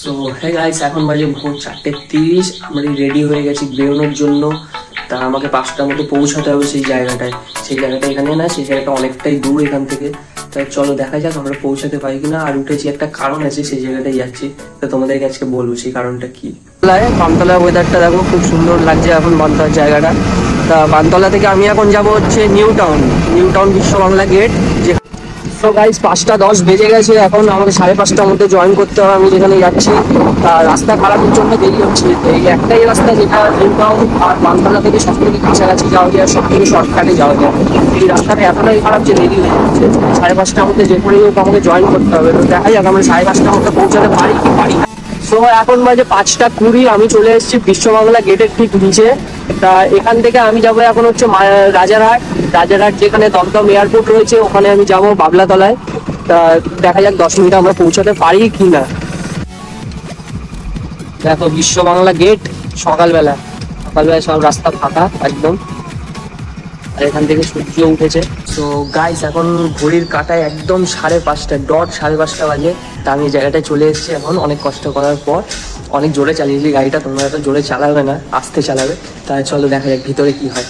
So hey guys, এখন বাজে ভোর 4:30। আমরা রেডি হয়ে গেছি বেরোনোর জন্য। তা আমাকে 5টার মতো পৌঁছাতে হবে সেই জায়গাটায়। সেই জায়গাটা এখানে না, সেই জায়গাটা অনেকটাই দূর এখান থেকে। তাই চলো দেখা যাক আমরা পৌঁছাতে পারি কিনা। আর উঠেছি একটা কারণ আছে, সেই জায়গাটায় যাচ্ছি। তো তোমাদেরকে আজকে বলবো সেই কারণটা কি। বানতলার ওয়েদারটা দেখো, খুব সুন্দর লাগছে এখন বানতলার জায়গাটা। তা বানতলা থেকে আমি এখন যাব হচ্ছে নিউ টাউন বিশ্ব বাংলা গেট। তো গাইস 5টা 10 বেজে গেছে, এখন আমাকে 5:30টার মধ্যে জয়েন করতে হবে আমি যেখানে যাচ্ছি। রাস্তা খারাপের জন্য দেরি হচ্ছে। এই একটাই রাস্তা যেটা নিউ টাউন আর বানতলা থেকে সব থেকে কাছাকাছি যাওয়া যায়, সব থেকে শর্টকাটে যাওয়া যায়। এই রাস্তাটা এতটাই খারাপ যে দেরি হয়ে যাচ্ছে। 5:30টার মধ্যে যে করেই হোক আমাকে জয়েন করতে হবে। তো দেখা যাক আমরা 5:30টার মধ্যে পৌঁছাতে পারি কি পারি না। তো এখন বাজে 5টা 20, আমি চলে এসেছি বিশ্ব বাংলা গেটের ঠিক নিচে। তা এখান থেকে আমি যাবো এখন হচ্ছে রাজারহাট যেখানে দমদম এয়ারপোর্ট রয়েছে, ওখানে আমি যাবো বাবলাতলায়। তা দেখা যাক 10 মিনিটে আমরা পৌঁছাতে পারি কি না। দেখো বিশ্ব বাংলা গেট, সকালবেলায় সব রাস্তা ফাঁকা একদম। আর এখান থেকে সূর্য উঠেছে। তো গাইস এখন ঘড়ির কাঁটায় একদম 5:30 বাজে। তা আমি এই জায়গাটায় চলে এসেছি এখন, অনেক কষ্ট করার পর। অনেক জোরে চালিয়েছি গাড়িটা, তোমরা এত জোরে চালাবে না, আস্তে চালাবে। তাই চলো দেখা যাক ভিতরে কি হয়।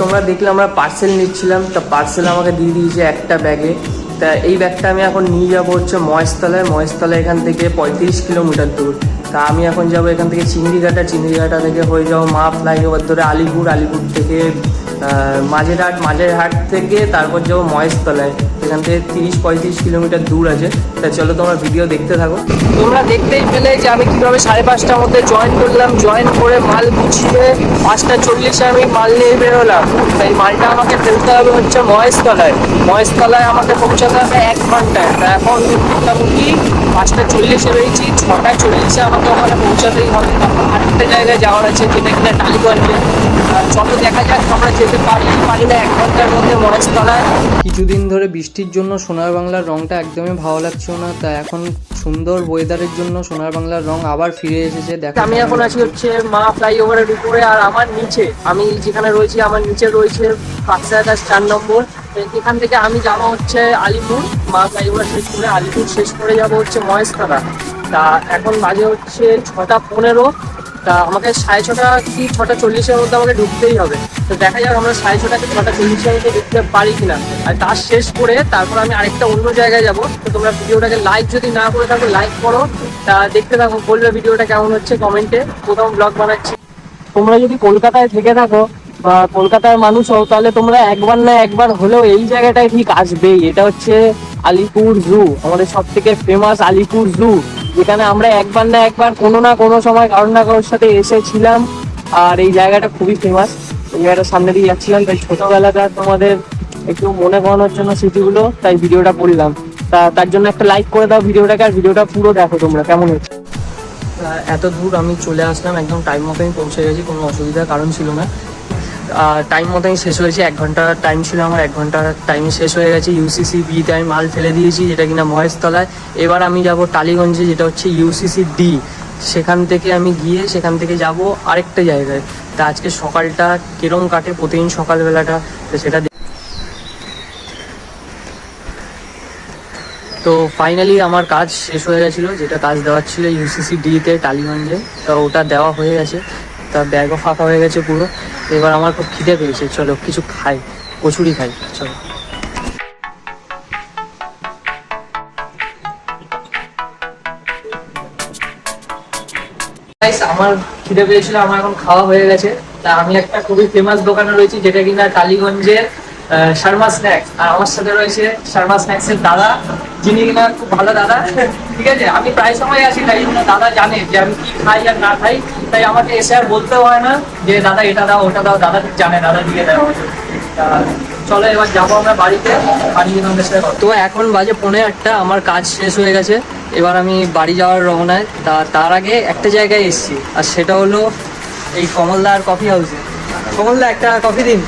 তোমরা দেখলে আমরা পার্সেল নিচ্ছিলাম, তা পার্সেল আমাকে দিয়ে দিয়েছে একটা ব্যাগে। তা এই ব্যাগটা আমি এখন নিয়ে যাবো হচ্ছে মহেশতলায় এখান থেকে 35 কিলোমিটার দূর। তা আমি এখন যাবো এখান থেকে চিংড়িঘাটা থেকে হয়ে যাবো মা ফ্লাইওভার ধরে আলিপুর থেকে মাঝেরহাট থেকে তারপর যাবো মহেশতলায়। এখান থেকে 30-35 কিলোমিটার দূর আছে। তা চলো তোমরা ভিডিও দেখতে থাকো। তোমরা দেখতেই পেলে যে আমি কিভাবে 5:30টার মধ্যে জয়েন করলাম। জয়েন করে মাল গুছিয়ে 5:40-এ আমি মাল নিয়ে বেরোলাম। তাই মালটা আমাকে ফেলতে হবে হচ্ছে মহেশতলায় আমাকে পৌঁছাতে হবে 1 ঘন্টায়। তা এখন মোটামুটি 5:40-এ বেরিয়েছি, 6:40-এ আমাকে ওখানে পৌঁছাতেই হবে। তখন আরেকটা জায়গায় যাওয়ার আছে যেটা কিনা টালিগঞ্জে। চলো দেখা যাক আমরা যেতে পারি না 1 ঘন্টার মধ্যে মহেশতলায়। কিছুদিন ধরে বৃষ্টির জন্য সোনার বাংলার রংটা একদমই ভালো লাগছিল না। তা এখন সুন্দর ওয়েদারের জন্য সোনার বাংলার রং আবার ফিরে এসেছে। আমি এখন আছি হচ্ছে মা ফ্লাইওভারের উপরে, আর আমার নিচে আমি যেখানে রয়েছি আমার নিচে রয়েছে 4 নম্বর। এখান থেকে আমি যাবো হচ্ছে আলিপুর, মা ফ্লাইওভার শেষ করে আলিপুর শেষ করে যাবো হচ্ছে মহেশতলা। তা এখন বাজে হচ্ছে 6:15। তা আমাকে 6:30 কি 6:40-এর মধ্যে আমাকে ঢুকতেই হবে। তো দেখা যাক আমরা 6:30 থেকে 6:40-এর মধ্যে ঢুকতে পারি কিনা। আর তার শেষ করে তারপর আমি আরেকটা অন্য জায়গায় যাব। তো তোমরা ভিডিওটাকে লাইক যদি না করে থাকো লাইক করো। তা দেখতে থাকো, বলবে ভিডিওটা কেমন হচ্ছে কমেন্টে। প্রথম ব্লগ বানাচ্ছি। তোমরা যদি কলকাতায় থেকে থাকো বা কলকাতার মানুষ হও, তাহলে তোমরা একবার না একবার হলেও এই জায়গাটায় ঠিক আসবেই। এটা হচ্ছে আলিপুর জু, আমাদের সব থেকে ফেমাস আলিপুর জু, যেখানে আমরা একবার না একবার কোনো না কোনো সময় কারোর না কারোর সাথে এসেছিলাম। আর এই জায়গাটা খুবই ফেমাস। এই জায়গাটার সামনে দিয়ে যাচ্ছিলাম, তাই ছোটবেলাটা তোমাদের একটু মনে করানোর জন্য স্মৃতিগুলো, তাই ভিডিওটা করলাম। তার জন্য একটা লাইক করে দাও ভিডিওটাকে, আর ভিডিওটা পুরো দেখো তোমরা কেমন হচ্ছে। এত দূর আমি চলে আসলাম, একদম টাইম মতো আমি পৌঁছে গেছি, কোনো অসুবিধার কারণ ছিল না। টাইম মতোই শেষ হয়েছে, 1 ঘন্টার টাইম ছিল আমার, 1 ঘন্টার টাইমে শেষ হয়ে গেছে। ইউসিসি বিতে আমি মাল ফেলে দিয়েছি, যেটা কিনা মহেশতলায়। এবার আমি যাব টালিগঞ্জে, যেটা হচ্ছে ইউসিসি ডি। সেখান থেকে আমি গিয়ে সেখান থেকে যাব আরেকটা জায়গায়। তা আজকে সকালটা কিরম কাটে প্রতিদিন সকালবেলাটা, তো সেটা। তো ফাইনালি আমার কাজ শেষ হয়ে গেছিলো, যেটা কাজ দেওয়ার ছিল ইউসিসি ডিতে টালিগঞ্জে। তো ওটা দেওয়া হয়ে গেছে। তা ব্যাগও ফাঁকা হয়ে গেছে পুরো। এবার আমার খুব খিদে পেয়েছে, চলো কিছু খাই, কচুরি খাই, চলো। আমার খিদে পেয়েছিল, আমার এখন খাওয়া হয়ে গেছে। তা আমি একটা খুবই ফেমাস দোকানে রয়েছি, যেটা কিনা টালিগঞ্জের শর্মা স্ন্যাক্স। আর আমার সাথে রয়েছে শর্মা স্ন্যাক্স এর দাদা, যিনি কিনা খুব ভালো দাদা। ঠিক আছে, আমি প্রায় সময় আসি, তাই দাদা জানে যে আমি কি খাই আর না খাই। তাই আমাকে এসে আর বলতেও হয় না যে দাদা এটা দাও ওটা দাও, দাদা ঠিক জানে, দাদা দিয়ে দেয়। চলো এবার যাবো আমরা বাড়িতে। তো এখন বাজে 1:45, আমার কাজ শেষ হয়ে গেছে। এবার আমি বাড়ি যাওয়ার রওনায়। তার আগে একটা জায়গায় এসেছি, আর সেটা হলো এই কমলদার কফি হাউসে। কমলদা একটা কফি দিন।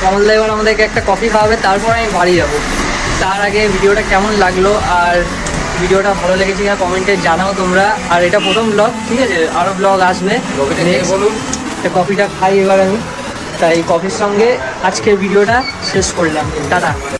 কমলদা এবার আমাদেরকে একটা কফি খাওয়াবে, তারপর আমি বাড়ি যাবো। তার আগে ভিডিওটা কেমন লাগলো আর ভিডিওটা ভালো লেগেছে কিনা কমেন্টে জানাও তোমরা। আর এটা প্রথম ব্লগ, ঠিক আছে, আরও ব্লগ আসবে। বলুন, কফিটা খাই এবার আমি। তাই কফির সঙ্গে আজকের ভিডিওটা শেষ করলাম। টাটা।